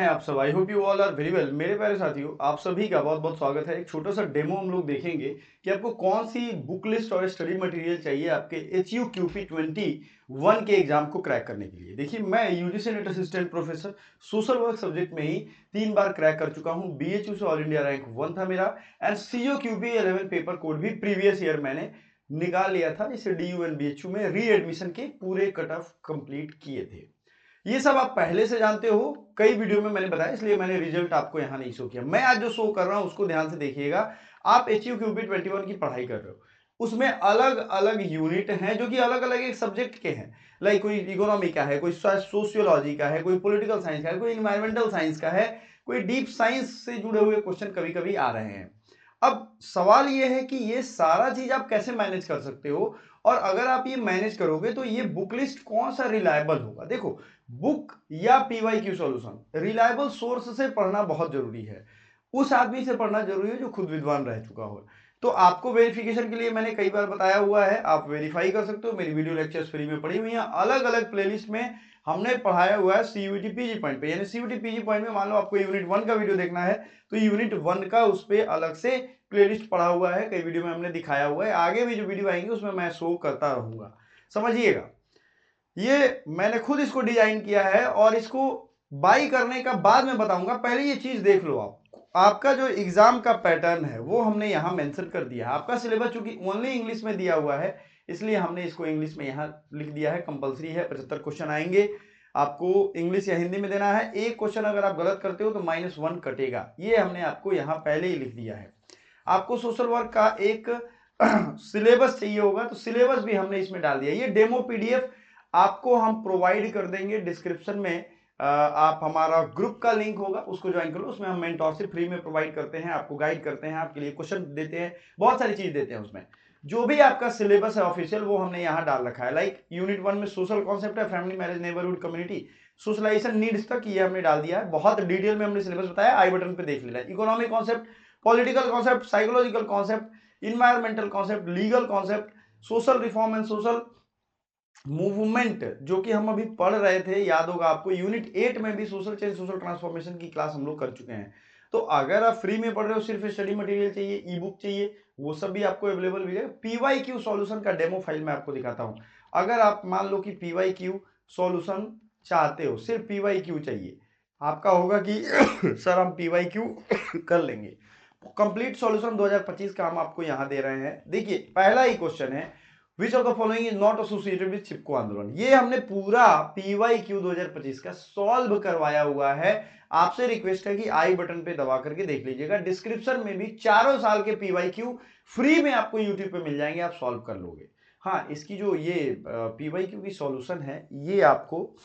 आप सब, I hope you all are very well. मेरे प्यारे साथियों, आप सभी का बहुत बहुत स्वागत है। एक छोटा सा डेमो हम लोग देखेंगे कि आपको कौन सी बुक लिस्ट और स्टडी मटेरियल चाहिए आपके HUQP 21 के एग्जाम को क्रैक करने के लिए। देखिए, मैं UGC net assistant professor social work subject में ही 3 बार क्रैक कर चुका हूँ। BHU से ऑल इंडिया रैंक 1 था मेरा, एंड COQP 11 पेपर कोड भी प्रीवियस ईयर मैंने निकाल लिया था, जिसे DU एंड BHU में री एडमिशन के पूरे कट ऑफ कंप्लीट किए थे। ये सब आप पहले से जानते हो, कई वीडियो में मैंने बताया, इसलिए मैंने रिजल्ट आपको यहां नहीं शो किया। मैं आज जो शो कर रहा हूं उसको ध्यान से देखिएगा। आप HUQP 21 की पढ़ाई कर रहे हो, उसमें अलग अलग यूनिट हैं जो कि अलग अलग एक सब्जेक्ट के हैं। लाइक कोई इकोनॉमी का है, कोई सोशियोलॉजी का है, कोई पॉलिटिकल साइंस का है, कोई इन्वायरमेंटल साइंस का है, कोई डीप साइंस से जुड़े हुए क्वेश्चन कभी कभी आ रहे हैं। अब सवाल ये है कि ये सारा चीज आप कैसे मैनेज कर सकते हो, और अगर आप ये मैनेज करोगे तो ये बुक लिस्ट कौन सा रिलायबल होगा। देखो, बुक या PYQ सॉल्यूशन रिलायबल सोर्स से पढ़ना बहुत जरूरी है। उस आदमी से पढ़ना जरूरी है जो खुद विद्वान रह चुका हो। तो आपको वेरिफिकेशन के लिए मैंने कई बार बताया हुआ है, आप वेरीफाई कर सकते हो। मेरी वीडियो लेक्चर्स फ्री में पड़ी हुई हैं, अलग अलग प्लेलिस्ट में हमने पढ़ाया हुआ है CUET PG पॉइंट पे। यानी CUET PG पॉइंट में मान लो आपको यूनिट 1 का वीडियो देखना है तो यूनिट 1 का उस पर अलग से प्लेलिस्ट पढ़ा हुआ है, कई वीडियो में हमने दिखाया हुआ है। आगे भी जो वीडियो आएंगे उसमें मैं शो करता रहूंगा, समझिएगा। ये मैंने खुद इसको डिजाइन किया है और इसको बाई करने का बाद में बताऊंगा। पहले ये चीज देख लो। आप आपका जो एग्जाम का पैटर्न है वो हमने यहां मेंशन कर दिया है। आपका सिलेबस चूंकि ओनली इंग्लिश में दिया हुआ है, इसलिए हमने इसको इंग्लिश में यहां लिख दिया है। कंपलसरी है, 75 क्वेश्चन आएंगे, आपको इंग्लिश या हिंदी में देना है। एक क्वेश्चन अगर आप गलत करते हो तो -1 कटेगा, ये हमने आपको यहां पहले ही लिख दिया है। आपको सोशल वर्क का एक सिलेबस चाहिए होगा तो सिलेबस भी हमने इसमें डाल दिया। ये डेमो PDF आपको हम प्रोवाइड कर देंगे डिस्क्रिप्शन में। आप हमारा ग्रुप का लिंक होगा, उसको ज्वाइन करो। उसमें हम मेंटोरशिप फ्री में प्रोवाइड करते हैं, आपको गाइड करते हैं, आपके लिए क्वेश्चन देते हैं, बहुत सारी चीज देते हैं। उसमें जो भी आपका सिलेबस है ऑफिशियल वो हमने यहाँ डाल रखा है। लाइक यूनिट 1 में सोशल कॉन्सेप्ट है, family, marriage, neighbourhood, community, socialisation needs तक ये हमने डाल दिया है। बहुत डिटेल में हमने सिलेबस बताया, आई बटन पे देख लेना। Economic concept, political concept, psychological concept, environmental concept, legal concept, social reform and social movement, जो कि हम अभी पढ़ रहे थे, याद होगा आपको। यूनिट 8 में भी सोशल चेंज सोशल ट्रांसफॉर्मेशन की क्लास हम लोग कर चुके हैं। तो अगर आप फ्री में पढ़ रहे हो, सिर्फ स्टडी मटेरियल चाहिए, ई बुक चाहिए, वो सब भी आपको अवेलेबल मिलेगा। PYQ सॉल्यूशन का डेमो फाइल मैं आपको दिखाता हूं। अगर आप मान लो कि PYQ सॉल्यूशन चाहते हो, सिर्फ PYQ चाहिए, आपका होगा कि सर हम PYQ कर लेंगे। कंप्लीट सॉल्यूशन 2025 का हम आपको यहां दे रहे हैं। देखिए, पहला ही क्वेश्चन है, which of the following is not associated with Chipko Andolan. ये हमने पूरा PYQ 2025 का सॉल्व करवाया हुआ है। आपसे रिक्वेस्ट है कि आई बटन पे दबा करके देख लीजिएगा। डिस्क्रिप्शन में भी चारों साल के PYQ फ्री में आपको यूट्यूब पे मिल जाएंगे, आप सॉल्व कर लोगे। हाँ, इसकी जो ये PYQ की सॉल्यूशन है, ये आपको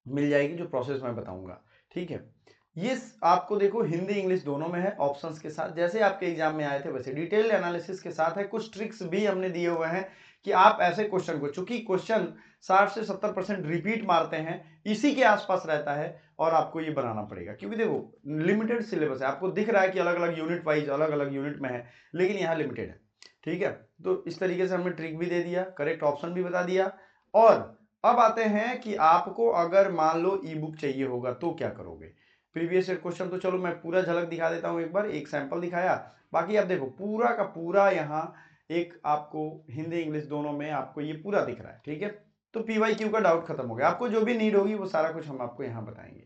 मिल जाएगी, जो प्रोसेस मैं बताऊंगा, ठीक है। ये आपको देखो हिंदी इंग्लिश दोनों में है, ऑप्शंस के साथ, जैसे आपके एग्जाम में आए थे वैसे डिटेल एनालिसिस के साथ है। कुछ ट्रिक्स भी हमने दिए हुए हैं कि आप ऐसे क्वेश्चन को, चूंकि क्वेश्चन 60 से 70% रिपीट मारते हैं, इसी के आसपास रहता है, और आपको ये बनाना पड़ेगा। क्योंकि देखो, लिमिटेड सिलेबस है। आपको दिख रहा है कि अलग अलग यूनिट वाइज अलग अलग यूनिट में है, लेकिन यहाँ लिमिटेड है, ठीक है। तो इस तरीके से हमने ट्रिक भी दे दिया, करेक्ट ऑप्शन भी बता दिया। और अब आते हैं कि आपको अगर मान लो ई बुक चाहिए होगा तो क्या करोगे। प्रीवियस ईयर क्वेश्चन तो चलो मैं पूरा झलक दिखा देता हूं, एक बार एक सैंपल दिखाया। बाकी आप देखो पूरा का पूरा यहाँ एक आपको हिंदी इंग्लिश दोनों में आपको ये पूरा दिख रहा है, ठीक है। तो PYQ का डाउट खत्म हो गया। आपको जो भी नीड होगी वो सारा कुछ हम आपको यहाँ बताएंगे।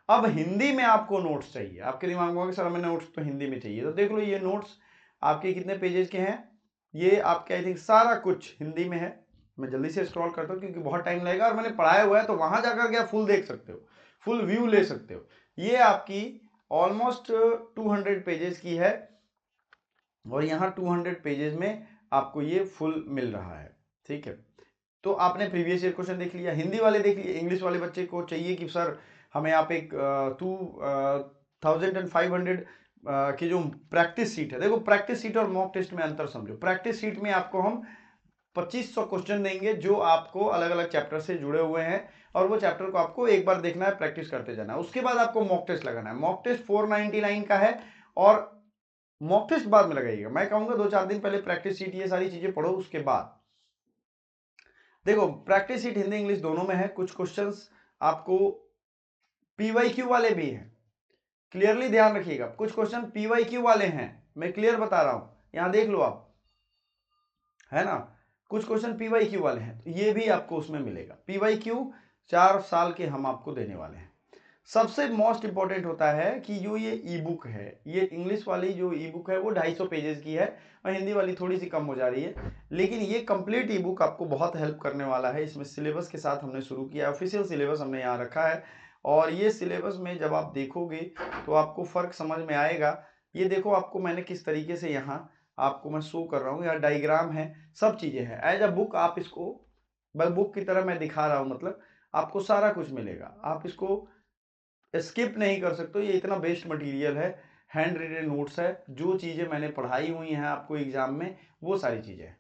अब हिंदी में आपको नोट्स चाहिए। आपके दिमाग में होगा सर हमें नोट्स तो हिंदी में चाहिए, तो देख लो ये नोट्स आपके कितने पेजेस के हैं। ये आपके आई थिंक सारा कुछ हिंदी में है। मैं जल्दी से स्क्रॉल करता हूँ क्योंकि बहुत टाइम लगेगा, और मैंने पढ़ाया हुआ है, तो वहां जाकर के आप फुल देख सकते हो, फुल व्यू ले सकते हो। ये आपकी ऑलमोस्ट 200 पेजेस की है, और यहाँ 200 पेजेस में आपको ये फुल मिल रहा है, ठीक है। तो आपने प्रीवियस ईयर क्वेश्चन देख लिया, हिंदी वाले देख लिए। इंग्लिश वाले बच्चे को चाहिए कि सर हमें आप एक 2500 की जो प्रैक्टिस सीट है। देखो, प्रैक्टिस सीट और मॉक टेस्ट में अंतर समझो। प्रैक्टिस सीट में आपको हम 2500 क्वेश्चन देंगे जो आपको अलग अलग चैप्टर से जुड़े हुए हैं, और वो चैप्टर को आपको एक बार देखना है, प्रैक्टिस करते जाना है। उसके बाद आपको मॉक टेस्ट लगाना है। मॉक टेस्ट 499 का है, और मॉक टेस्ट बाद में लगाइएगा। मैं कहूंगा 2-4 दिन पहले प्रैक्टिस शीट ये सारी चीजें पढ़ो, उसके बाद देखो। प्रैक्टिस शीट हिंदी इंग्लिश दोनों में है। कुछ क्वेश्चंस आपको PYQ वाले भी हैं, क्लियरली ध्यान रखिएगा। कुछ क्वेश्चन PYQ वाले हैं, मैं क्लियर बता रहा हूं, यहां देख लो आप, है ना। कुछ क्वेश्चन PYQ वाले हैं, तो ये भी आपको उसमें मिलेगा। PYQ 4 साल के हम आपको देने वाले हैं। सबसे मोस्ट इंपॉर्टेंट होता है कि जो ये ई बुक है, ये इंग्लिश वाली जो ई बुक है वो 250 पेजेस की है और हिंदी वाली थोड़ी सी कम हो जा रही है, लेकिन ये कंप्लीट ई बुक आपको बहुत हेल्प करने वाला है। इसमें सिलेबस के साथ हमने शुरू किया, ऑफिशियल सिलेबस हमने यहाँ रखा है, और ये सिलेबस में जब आप देखोगे तो आपको फर्क समझ में आएगा। ये देखो, आपको मैंने किस तरीके से यहाँ आपको मैं शो कर रहा हूँ, यहाँ डायग्राम है, सब चीजें हैं। एज अ बुक आप इसको बुक की तरह मैं दिखा रहा हूँ, मतलब आपको सारा कुछ मिलेगा, आप इसको स्किप नहीं कर सकते। ये इतना बेस्ट मटेरियल है, हैंड रिटन नोट्स है, जो चीजें मैंने पढ़ाई हुई हैं आपको एग्जाम में वो सारी चीजें हैं।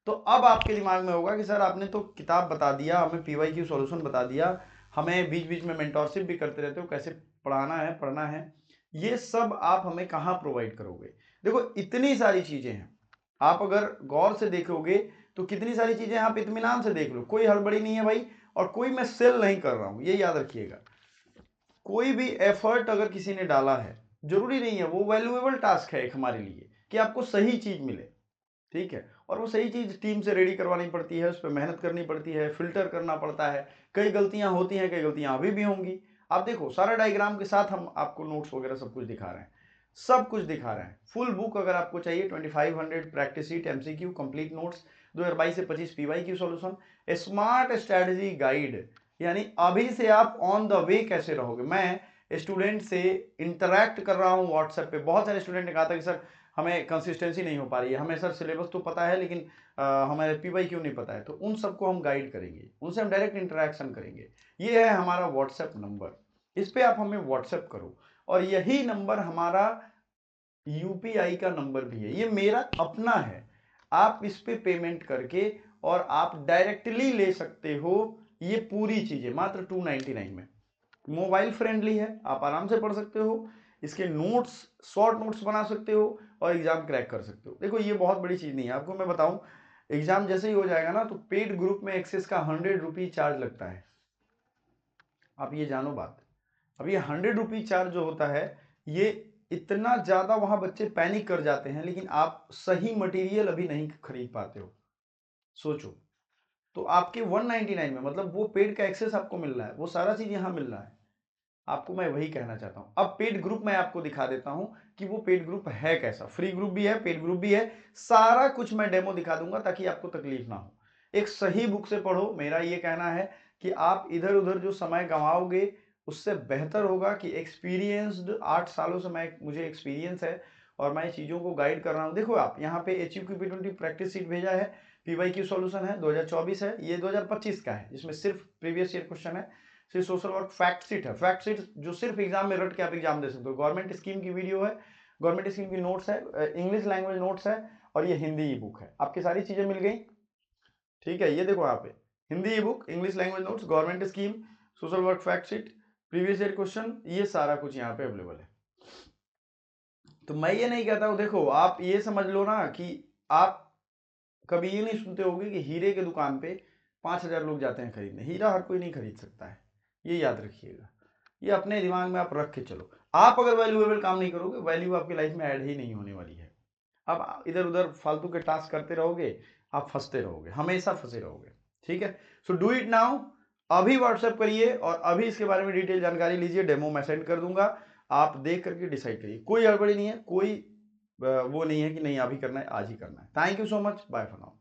तो अब आपके दिमाग में होगा कि सर आपने तो किताब बता दिया, हमें PYQ सॉल्यूशन बता दिया, हमें बीच बीच में मेंटोरशिप भी करते रहते हो, कैसे पढ़ाना है पढ़ना है, ये सब आप हमें कहाँ प्रोवाइड करोगे। देखो इतनी सारी चीजें हैं, आप अगर गौर से देखोगे तो कितनी सारी चीजें, आप इत्मीनान से देख लो, कोई हड़बड़ी नहीं है भाई, और कोई मैं सेल नहीं कर रहा हूं, ये याद रखिएगा। कोई भी एफर्ट अगर किसी ने डाला है, जरूरी नहीं है, वो वैल्यूएबल टास्क है एक हमारे लिए कि आपको सही चीज मिले, ठीक है। और वो सही चीज टीम से रेडी करवानी पड़ती है, उस पर मेहनत करनी पड़ती है, फिल्टर करना पड़ता है, कई गलतियां होती हैं, कई गलतियां अभी भी होंगी। आप देखो सारा डायग्राम के साथ हम आपको नोट्स वगैरह सब कुछ दिखा रहे हैं, सब कुछ दिखा रहे हैं। फुल बुक अगर आपको चाहिए 2500 practice sheet, MCQ, complete notes, 2022 से 25 PYQ solution, smart strategy guide, यानी अभी से आप ऑन द वे कैसे रहोगे। मैं स्टूडेंट से इंटरैक्ट कर रहा हूँ व्हाट्सएप पे, बहुत सारे स्टूडेंट ने कहा था कि सर हमें कंसिस्टेंसी नहीं हो पा रही है, हमें सर सिलेबस तो पता है लेकिन हमारे PYQ नहीं पता है, तो उन सबको हम गाइड करेंगे, उनसे हम डायरेक्ट इंटरेक्शन करेंगे। ये है हमारा व्हाट्सएप नंबर, इस पर आप हमें व्हाट्सएप करो, और यही नंबर हमारा UPI का नंबर भी है, ये मेरा अपना है। आप इस पे पेमेंट करके और आप डायरेक्टली ले सकते हो ये पूरी चीजें मात्र 299 में। मोबाइल फ्रेंडली है, आप आराम से पढ़ सकते हो, इसके नोट्स शॉर्ट नोट्स बना सकते हो और एग्जाम क्रैक कर सकते हो। देखो ये बहुत बड़ी चीज नहीं है, आपको मैं बताऊं, एग्जाम जैसे ही हो जाएगा ना तो पेड ग्रुप में एक्सेस का 100 रुपी चार्ज लगता है, आप ये जानो बात। अब ये 100 रुपी चार्ज जो होता है, ये इतना ज्यादा वहां बच्चे पैनिक कर जाते हैं, लेकिन आप सही मटेरियल अभी नहीं खरीद पाते हो। सोचो, तो आपके 199 में, मतलब वो पेड का एक्सेस आपको मिल रहा है, वो सारा चीज यहां मिल रहा है, आपको मैं वही कहना चाहता हूं। अब पेड ग्रुप मैं आपको दिखा देता हूं कि वो पेड ग्रुप है कैसा, फ्री ग्रुप भी है, पेड ग्रुप भी है, सारा कुछ मैं डेमो दिखा दूंगा ताकि आपको तकलीफ ना हो। एक सही बुक से पढ़ो, मेरा ये कहना है कि आप इधर उधर जो समय गंवाओगे उससे बेहतर होगा कि एक्सपीरियंस्ड, 8 सालों से मुझे एक्सपीरियंस है और मैं चीजों को गाइड कर रहा हूं। देखो आप यहाँ पे HUQP20 प्रैक्टिस शीट भेजा है, PYQ सॉल्यूशन है, 2024 है, ये 2025 का है, जिसमें सिर्फ प्रीवियस ईयर क्वेश्चन है। फिर सोशल वर्क फैक्ट शीट है, फैक्ट शीट जो सिर्फ एग्जाम में रट के आप एग्जाम दे सकते हो। गवर्नमेंट स्कीम की वीडियो है, गवर्नमेंट स्कीम की नोट्स है, इंग्लिश लैंग्वेज नोट्स है, और ये हिंदी ई बुक है, आपकी सारी चीजें मिल गई, ठीक है। ये देखो यहाँ पे हिंदी ई book, English language notes, government scheme, social work fact sheet, previous year question, ये सारा कुछ यहाँ पे अवेलेबल है। तो मैं ये नहीं कहता हूँ, देखो आप ये समझ लो ना कि आप कभी ये नहीं सुनते होगे कि हीरे की दुकान पे 5000 लोग जाते हैं खरीदने, हीरा हर कोई नहीं खरीद सकता है, ये याद रखिएगा। ये अपने दिमाग में आप रख के चलो, आप अगर वैल्यूएबल काम नहीं करोगे, वैल्यू आपकी लाइफ में ऐड ही नहीं होने वाली है। अब इधर उधर फालतू के टास्क करते रहोगे, आप फंसते रहोगे, हमेशा फंसे रहोगे, ठीक है। सो डू इट नाउ, अभी व्हाट्सएप करिए और अभी इसके बारे में डिटेल जानकारी लीजिए, डेमो मैं सेंड कर दूंगा, आप देख करके डिसाइड करिए। कोई हड़बड़ी नहीं है, कोई वो नहीं है कि नहीं अभी करना है आज ही करना है। Thank you so much, bye for now.